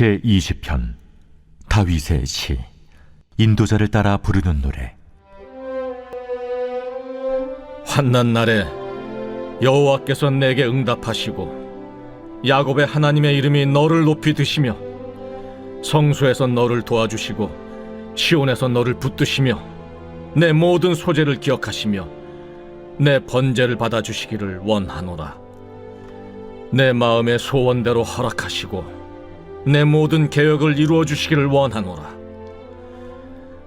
제20편 다윗의 시. 인도자를 따라 부르는 노래. 환난 날에 여호와께서 내게 응답하시고 야곱의 하나님의 이름이 너를 높이 드시며 성소에서 너를 도와주시고 시온에서 너를 붙드시며 내 모든 소재를 기억하시며 내 번제를 받아주시기를 원하노라. 내 마음의 소원대로 허락하시고 내 모든 계획을 이루어 주시기를 원하노라.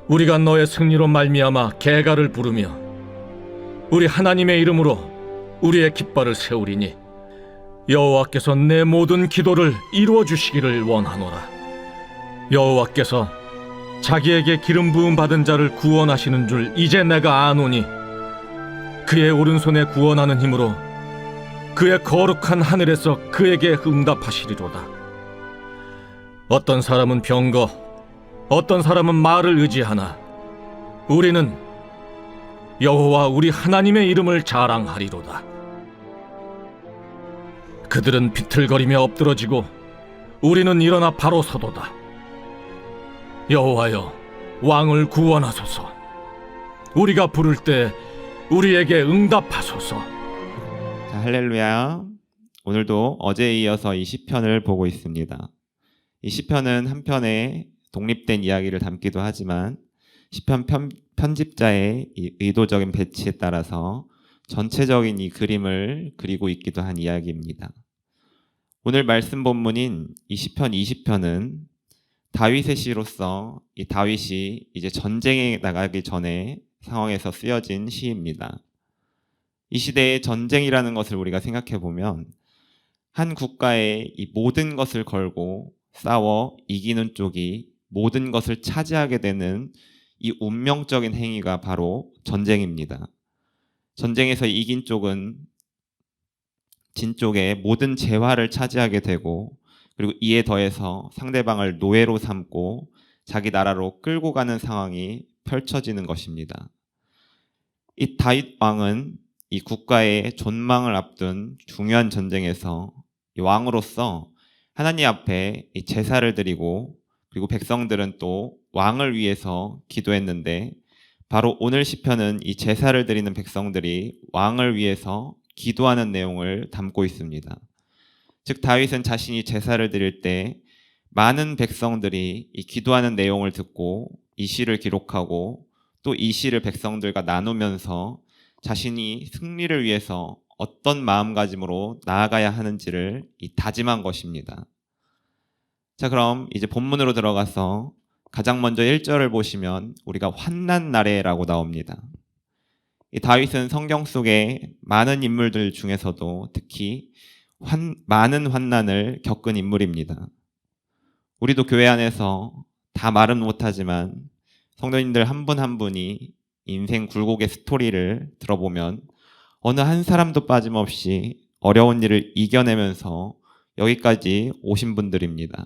우리가 너의 승리로 말미암아 계가를 부르며 우리 하나님의 이름으로 우리의 깃발을 세우리니 여호와께서 내 모든 기도를 이루어 주시기를 원하노라. 여호와께서 자기에게 기름 부음 받은 자를 구원하시는 줄 이제 내가 아노니 그의 오른손에 구원하는 힘으로 그의 거룩한 하늘에서 그에게 응답하시리로다. 어떤 사람은 병거, 어떤 사람은 말을 의지하나 우리는 여호와 우리 하나님의 이름을 자랑하리로다. 그들은 비틀거리며 엎드러지고 우리는 일어나 바로 서도다. 여호와여, 왕을 구원하소서. 우리가 부를 때 우리에게 응답하소서. 자, 할렐루야. 오늘도 어제에 이어서 이 시편을 보고 있습니다. 이 시편은 한편의 독립된 이야기를 담기도 하지만 시편 편집자의 이 의도적인 배치에 따라서 전체적인 이 그림을 그리고 있기도 한 이야기입니다. 오늘 말씀 본문인 이 시편 20편은 다윗의 시로서 이 다윗이 이제 전쟁에 나가기 전에 상황에서 쓰여진 시입니다. 이 시대의 전쟁이라는 것을 우리가 생각해 보면 한 국가의 이 모든 것을 걸고 싸워 이기는 쪽이 모든 것을 차지하게 되는 이 운명적인 행위가 바로 전쟁입니다. 전쟁에서 이긴 쪽은 진 쪽의 모든 재화를 차지하게 되고 그리고 이에 더해서 상대방을 노예로 삼고 자기 나라로 끌고 가는 상황이 펼쳐지는 것입니다. 이 다윗 왕은 이 국가의 존망을 앞둔 중요한 전쟁에서 이 왕으로서 하나님 앞에 이 제사를 드리고 그리고 백성들은 또 왕을 위해서 기도했는데 바로 오늘 시편은 이 제사를 드리는 백성들이 왕을 위해서 기도하는 내용을 담고 있습니다. 즉 다윗은 자신이 제사를 드릴 때 많은 백성들이 이 기도하는 내용을 듣고 이 시를 기록하고 또 이 시를 백성들과 나누면서 자신이 승리를 위해서 어떤 마음가짐으로 나아가야 하는지를 다짐한 것입니다. 자, 그럼 이제 본문으로 들어가서 가장 먼저 1절을 보시면 우리가 환난 날에라고 나옵니다. 이 다윗은 성경 속에 많은 인물들 중에서도 특히 많은 환난을 겪은 인물입니다. 우리도 교회 안에서 다 말은 못하지만 성도님들 한 분 한 분이 인생 굴곡의 스토리를 들어보면 어느 한 사람도 빠짐없이 어려운 일을 이겨내면서 여기까지 오신 분들입니다.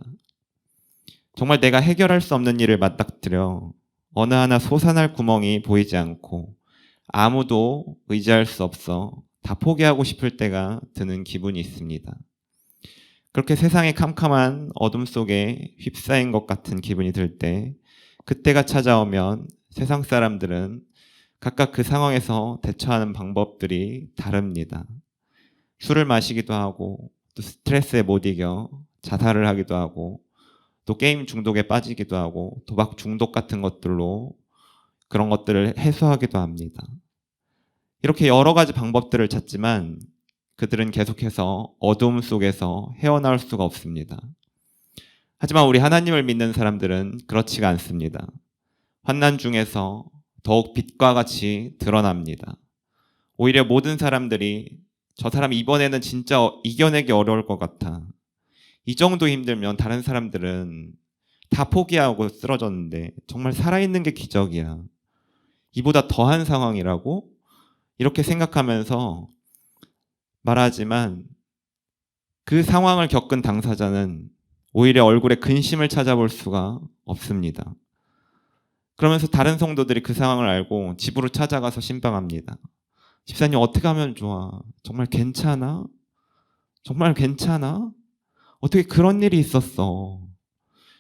정말 내가 해결할 수 없는 일을 맞닥뜨려 어느 하나 솟아날 구멍이 보이지 않고 아무도 의지할 수 없어 다 포기하고 싶을 때가 드는 기분이 있습니다. 그렇게 세상의 캄캄한 어둠 속에 휩싸인 것 같은 기분이 들 때 그때가 찾아오면 세상 사람들은 각각 그 상황에서 대처하는 방법들이 다릅니다. 술을 마시기도 하고 또 스트레스에 못 이겨 자살을 하기도 하고 또 게임 중독에 빠지기도 하고 도박 중독 같은 것들로 그런 것들을 해소하기도 합니다. 이렇게 여러 가지 방법들을 찾지만 그들은 계속해서 어두움 속에서 헤어나올 수가 없습니다. 하지만 우리 하나님을 믿는 사람들은 그렇지가 않습니다. 환난 중에서 더욱 빛과 같이 드러납니다. 오히려 모든 사람들이 저 사람 이번에는 진짜 이겨내기 어려울 것 같아. 이 정도 힘들면 다른 사람들은 다 포기하고 쓰러졌는데 정말 살아있는 게 기적이야. 이보다 더한 상황이라고? 이렇게 생각하면서 말하지만 그 상황을 겪은 당사자는 오히려 얼굴에 근심을 찾아볼 수가 없습니다. 그러면서 다른 성도들이 그 상황을 알고 집으로 찾아가서 신방합니다. 집사님 어떻게 하면 좋아? 정말 괜찮아? 정말 괜찮아? 어떻게 그런 일이 있었어?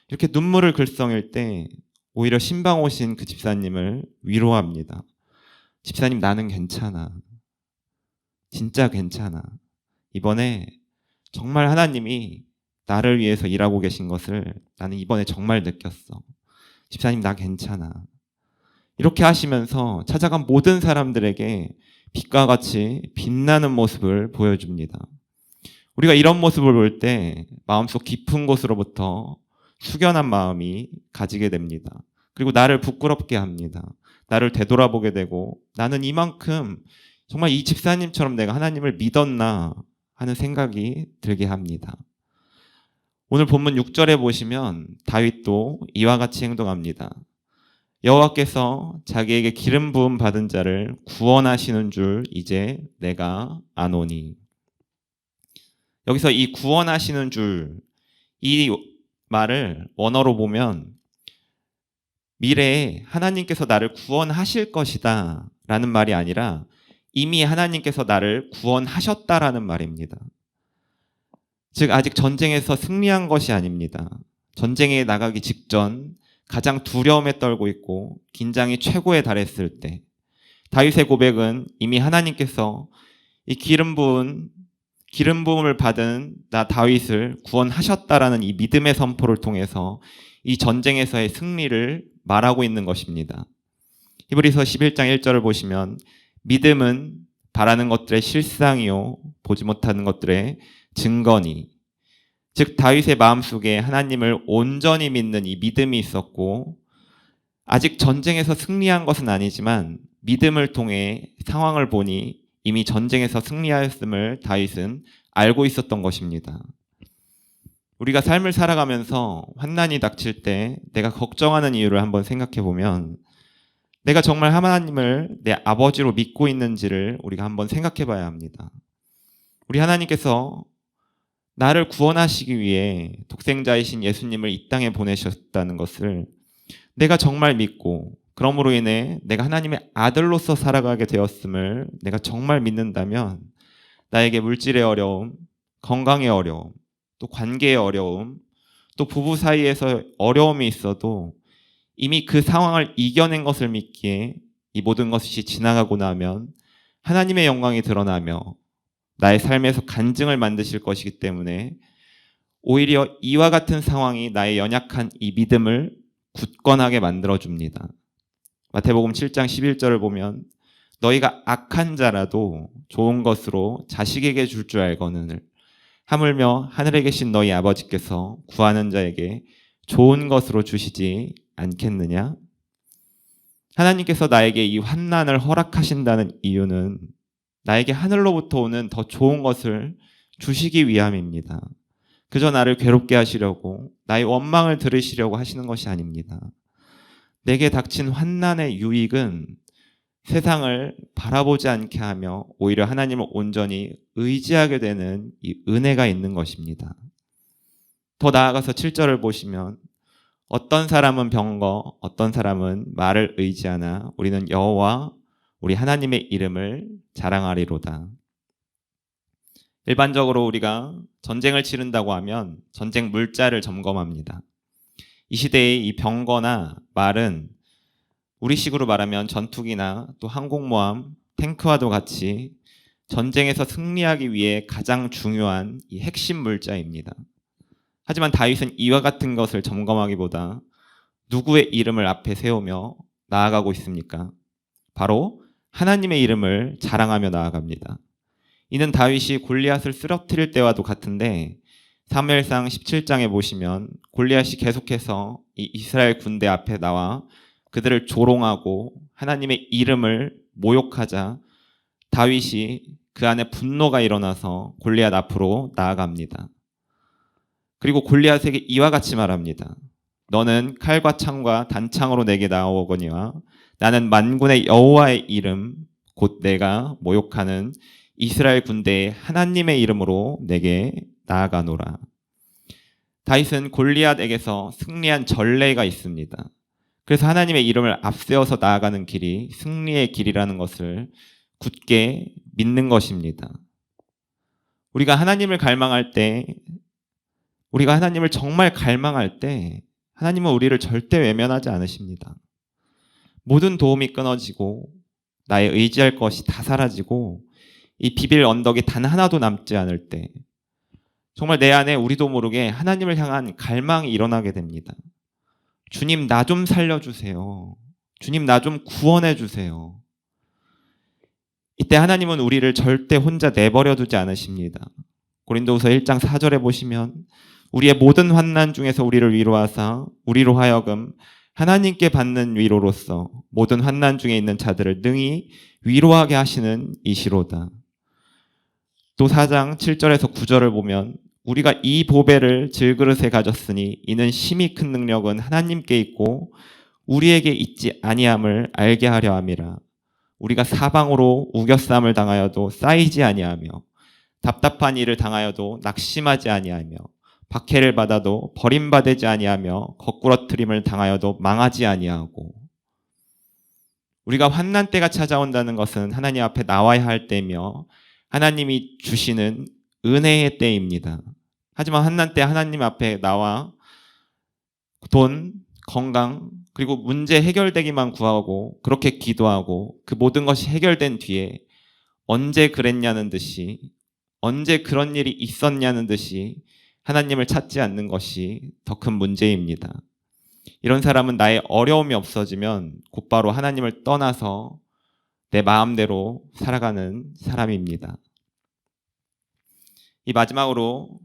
이렇게 눈물을 글썽일 때 오히려 신방 오신 그 집사님을 위로합니다. 집사님, 나는 괜찮아. 진짜 괜찮아. 이번에 정말 하나님이 나를 위해서 일하고 계신 것을 나는 이번에 정말 느꼈어. 집사님, 나 괜찮아. 이렇게 하시면서 찾아간 모든 사람들에게 빛과 같이 빛나는 모습을 보여줍니다. 우리가 이런 모습을 볼 때 마음속 깊은 곳으로부터 숙연한 마음이 가지게 됩니다. 그리고 나를 부끄럽게 합니다. 나를 되돌아보게 되고, 나는 이만큼 정말 이 집사님처럼 내가 하나님을 믿었나 하는 생각이 들게 합니다. 오늘 본문 6절에 보시면 다윗도 이와 같이 행동합니다. 여호와께서 자기에게 기름 부음 받은 자를 구원하시는 줄 이제 내가 아노니. 여기서 이 구원하시는 줄, 이 말을 원어로 보면 미래에 하나님께서 나를 구원하실 것이다 라는 말이 아니라 이미 하나님께서 나를 구원하셨다라는 말입니다. 즉 아직 전쟁에서 승리한 것이 아닙니다. 전쟁에 나가기 직전 가장 두려움에 떨고 있고 긴장이 최고에 달했을 때 다윗의 고백은 이미 하나님께서 이 기름 부음을 받은 나 다윗을 구원하셨다라는 이 믿음의 선포를 통해서 이 전쟁에서의 승리를 말하고 있는 것입니다. 히브리서 11장 1절을 보시면 믿음은 바라는 것들의 실상이요 보지 못하는 것들의 증거니. 즉 다윗의 마음속에 하나님을 온전히 믿는 이 믿음이 있었고, 아직 전쟁에서 승리한 것은 아니지만 믿음을 통해 상황을 보니 이미 전쟁에서 승리하였음을 다윗은 알고 있었던 것입니다. 우리가 삶을 살아가면서 환난이 닥칠 때 내가 걱정하는 이유를 한번 생각해 보면, 내가 정말 하나님을 내 아버지로 믿고 있는지를 우리가 한번 생각해 봐야 합니다. 우리 하나님께서 나를 구원하시기 위해 독생자이신 예수님을 이 땅에 보내셨다는 것을 내가 정말 믿고, 그러므로 인해 내가 하나님의 아들로서 살아가게 되었음을 내가 정말 믿는다면, 나에게 물질의 어려움, 건강의 어려움, 또 관계의 어려움, 또 부부 사이에서 어려움이 있어도 이미 그 상황을 이겨낸 것을 믿기에 이 모든 것이 지나가고 나면 하나님의 영광이 드러나며 나의 삶에서 간증을 만드실 것이기 때문에 오히려 이와 같은 상황이 나의 연약한 이 믿음을 굳건하게 만들어줍니다. 마태복음 7장 11절을 보면 너희가 악한 자라도 좋은 것으로 자식에게 줄 줄 알거늘 하물며 하늘에 계신 너희 아버지께서 구하는 자에게 좋은 것으로 주시지 않겠느냐? 하나님께서 나에게 이 환난을 허락하신다는 이유는 나에게 하늘로부터 오는 더 좋은 것을 주시기 위함입니다. 그저 나를 괴롭게 하시려고, 나의 원망을 들으시려고 하시는 것이 아닙니다. 내게 닥친 환난의 유익은 세상을 바라보지 않게 하며 오히려 하나님을 온전히 의지하게 되는 이 은혜가 있는 것입니다. 더 나아가서 7절을 보시면 어떤 사람은 병거, 어떤 사람은 말을 의지하나 우리는 여호와 우리 하나님의 이름을 자랑하리로다. 일반적으로 우리가 전쟁을 치른다고 하면 전쟁 물자를 점검합니다. 이 시대의 이 병거나 말은 우리식으로 말하면 전투기나 또 항공모함, 탱크와도 같이 전쟁에서 승리하기 위해 가장 중요한 이 핵심 물자입니다. 하지만 다윗은 이와 같은 것을 점검하기보다 누구의 이름을 앞에 세우며 나아가고 있습니까? 바로 하나님의 이름을 자랑하며 나아갑니다. 이는 다윗이 골리앗을 쓰러뜨릴 때와도 같은데 사무엘상 17장에 보시면 골리앗이 계속해서 이 이스라엘 군대 앞에 나와 그들을 조롱하고 하나님의 이름을 모욕하자 다윗이 그 안에 분노가 일어나서 골리앗 앞으로 나아갑니다. 그리고 골리앗에게 이와 같이 말합니다. 너는 칼과 창과 단창으로 내게 나오거니와 나는 만군의 여호와의 이름 곧 내가 모욕하는 이스라엘 군대의 하나님의 이름으로 내게 나아가노라. 다윗은 골리앗에게서 승리한 전례가 있습니다. 그래서 하나님의 이름을 앞세워서 나아가는 길이 승리의 길이라는 것을 굳게 믿는 것입니다. 우리가 하나님을 정말 갈망할 때 하나님은 우리를 절대 외면하지 않으십니다. 모든 도움이 끊어지고 나의 의지할 것이 다 사라지고 이 비빌 언덕이 단 하나도 남지 않을 때 정말 내 안에 우리도 모르게 하나님을 향한 갈망이 일어나게 됩니다. 주님, 나 좀 살려주세요. 주님, 나 좀 구원해 주세요. 이때 하나님은 우리를 절대 혼자 내버려 두지 않으십니다. 고린도후서 1장 4절에 보시면 우리의 모든 환난 중에서 우리를 위로하사 우리로 하여금 하나님께 받는 위로로서 모든 환난 중에 있는 자들을 능히 위로하게 하시는 이시로다. 또 4장 7절에서 9절을 보면 우리가 이 보배를 질그릇에 가졌으니 이는 심히 큰 능력은 하나님께 있고 우리에게 있지 아니함을 알게 하려 함이라. 우리가 사방으로 우겨싸움을 당하여도 쌓이지 아니하며 답답한 일을 당하여도 낙심하지 아니하며 박해를 받아도 버림받지 아니하며 거꾸러뜨림을 당하여도 망하지 아니하고. 우리가 환난 때가 찾아온다는 것은 하나님 앞에 나와야 할 때며 하나님이 주시는 은혜의 때입니다. 하지만 환난 때 하나님 앞에 나와 돈, 건강, 그리고 문제 해결되기만 구하고 그렇게 기도하고 그 모든 것이 해결된 뒤에 언제 그랬냐는 듯이, 언제 그런 일이 있었냐는 듯이 하나님을 찾지 않는 것이 더 큰 문제입니다. 이런 사람은 나의 어려움이 없어지면 곧바로 하나님을 떠나서 내 마음대로 살아가는 사람입니다. 이 마지막으로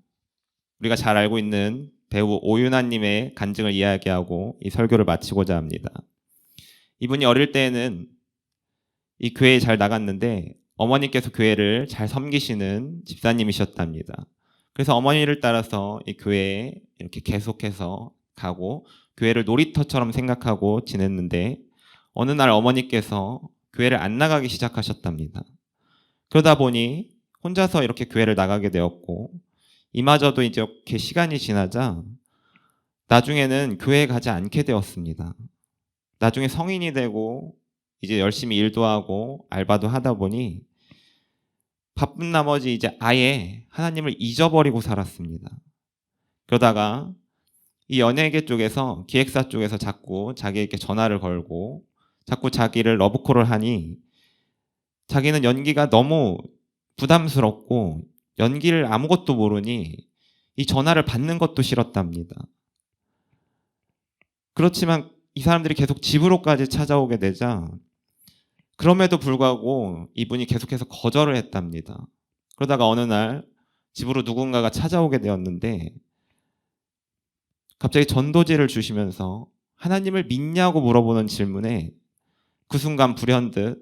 우리가 잘 알고 있는 배우 오윤아님의 간증을 이야기하고 이 설교를 마치고자 합니다. 이분이 어릴 때에는 이 교회에 잘 나갔는데 어머니께서 교회를 잘 섬기시는 집사님이셨답니다. 그래서 어머니를 따라서 이 교회에 이렇게 계속해서 가고 교회를 놀이터처럼 생각하고 지냈는데 어느 날 어머니께서 교회를 안 나가기 시작하셨답니다. 그러다 보니 혼자서 이렇게 교회를 나가게 되었고 이마저도 이제 이렇게 시간이 지나자 나중에는 교회에 가지 않게 되었습니다. 나중에 성인이 되고 이제 열심히 일도 하고 알바도 하다 보니 바쁜 나머지 이제 아예 하나님을 잊어버리고 살았습니다. 그러다가 이 연예계 쪽에서 기획사 쪽에서 자꾸 자기에게 전화를 걸고 자꾸 자기를 러브콜을 하니 자기는 연기가 너무 부담스럽고 연기를 아무것도 모르니 이 전화를 받는 것도 싫었답니다. 그렇지만 이 사람들이 계속 집으로까지 찾아오게 되자 그럼에도 불구하고 이분이 계속해서 거절을 했답니다. 그러다가 어느 날 집으로 누군가가 찾아오게 되었는데 갑자기 전도지를 주시면서 하나님을 믿냐고 물어보는 질문에 그 순간 불현듯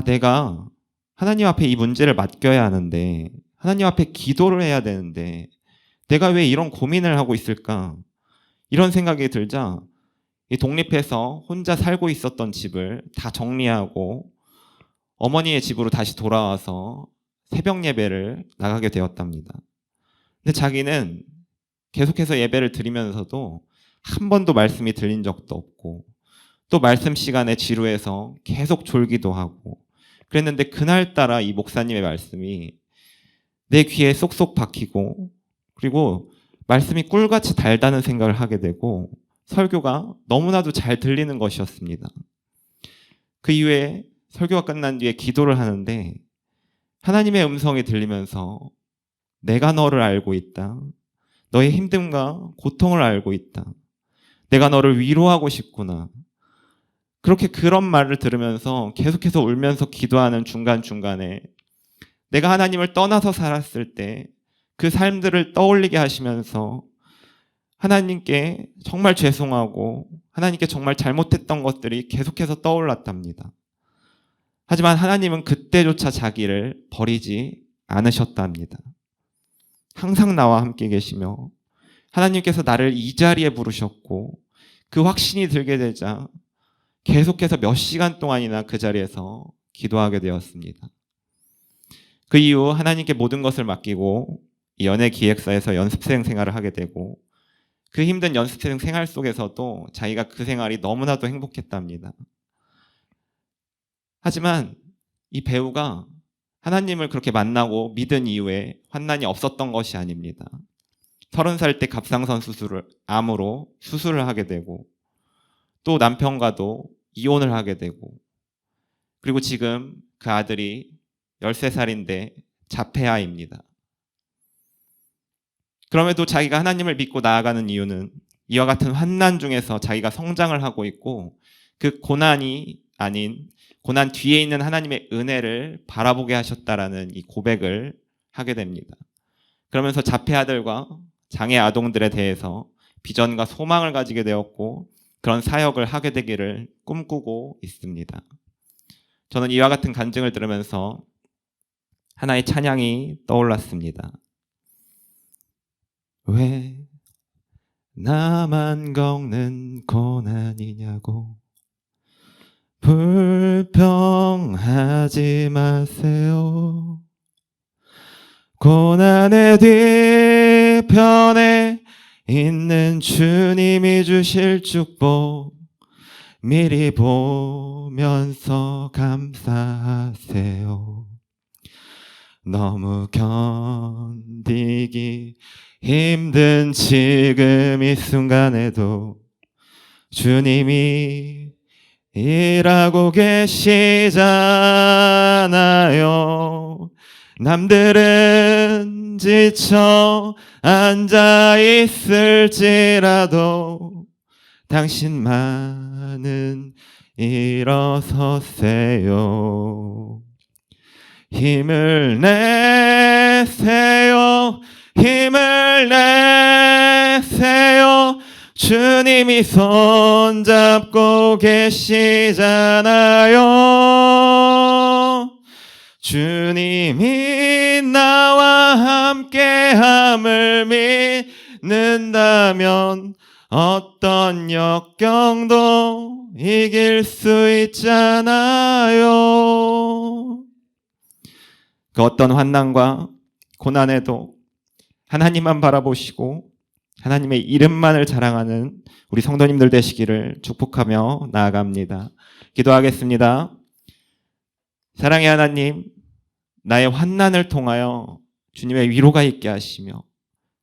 내가 하나님 앞에 이 문제를 맡겨야 하는데 하나님 앞에 기도를 해야 되는데 내가 왜 이런 고민을 하고 있을까? 이런 생각이 들자 이 독립해서 혼자 살고 있었던 집을 다 정리하고 어머니의 집으로 다시 돌아와서 새벽 예배를 나가게 되었답니다. 근데 자기는 계속해서 예배를 드리면서도 한 번도 말씀이 들린 적도 없고 또 말씀 시간에 지루해서 계속 졸기도 하고 그랬는데 그날따라 이 목사님의 말씀이 내 귀에 쏙쏙 박히고 그리고 말씀이 꿀같이 달다는 생각을 하게 되고 설교가 너무나도 잘 들리는 것이었습니다. 그 이후에 설교가 끝난 뒤에 기도를 하는데 하나님의 음성이 들리면서 내가 너를 알고 있다. 너의 힘듦과 고통을 알고 있다. 내가 너를 위로하고 싶구나. 그렇게 그런 말을 들으면서 계속해서 울면서 기도하는 중간중간에 내가 하나님을 떠나서 살았을 때 그 삶들을 떠올리게 하시면서 하나님께 정말 죄송하고 하나님께 정말 잘못했던 것들이 계속해서 떠올랐답니다. 하지만 하나님은 그때조차 자기를 버리지 않으셨답니다. 항상 나와 함께 계시며 하나님께서 나를 이 자리에 부르셨고 그 확신이 들게 되자 계속해서 몇 시간 동안이나 그 자리에서 기도하게 되었습니다. 그 이후 하나님께 모든 것을 맡기고 이 연예기획사에서 연습생 생활을 하게 되고 그 힘든 연습생 생활 속에서도 자기가 그 생활이 너무나도 행복했답니다. 하지만 이 배우가 하나님을 그렇게 만나고 믿은 이후에 환난이 없었던 것이 아닙니다. 30살 때 갑상선 암으로 수술을 하게 되고, 또 남편과도 이혼을 하게 되고, 그리고 지금 그 아들이 13살인데 자폐아입니다. 그럼에도 자기가 하나님을 믿고 나아가는 이유는 이와 같은 환난 중에서 자기가 성장을 하고 있고, 그 고난이 아닌 고난 뒤에 있는 하나님의 은혜를 바라보게 하셨다라는 이 고백을 하게 됩니다. 그러면서 자폐 아들과 장애 아동들에 대해서 비전과 소망을 가지게 되었고, 그런 사역을 하게 되기를 꿈꾸고 있습니다. 저는 이와 같은 간증을 들으면서 하나의 찬양이 떠올랐습니다. 왜 나만 겪는 고난이냐고 불평하지 마세요. 고난의 뒤편에 있는 주님이 주실 축복 미리 보면서 감사하세요. 너무 견디기 힘든 지금 이 순간에도 주님이 일하고 계시잖아요. 남들은 지쳐 앉아 있을지라도 당신만은 일어서세요. 힘을 내세요. 힘을 내세요. 주님이 손잡고 계시잖아요. 주님이 나와 함께함을 믿는다면 어떤 역경도 이길 수 있잖아요. 그 어떤 환난과 고난에도 하나님만 바라보시고 하나님의 이름만을 자랑하는 우리 성도님들 되시기를 축복하며 나아갑니다. 기도하겠습니다. 사랑의 하나님, 나의 환난을 통하여 주님의 위로가 있게 하시며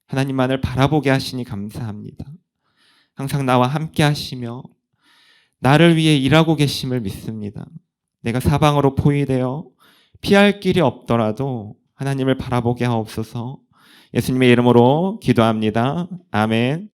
하나님만을 바라보게 하시니 감사합니다. 항상 나와 함께 하시며 나를 위해 일하고 계심을 믿습니다. 내가 사방으로 포위되어 피할 길이 없더라도 하나님을 바라보게 하옵소서. 예수님의 이름으로 기도합니다. 아멘.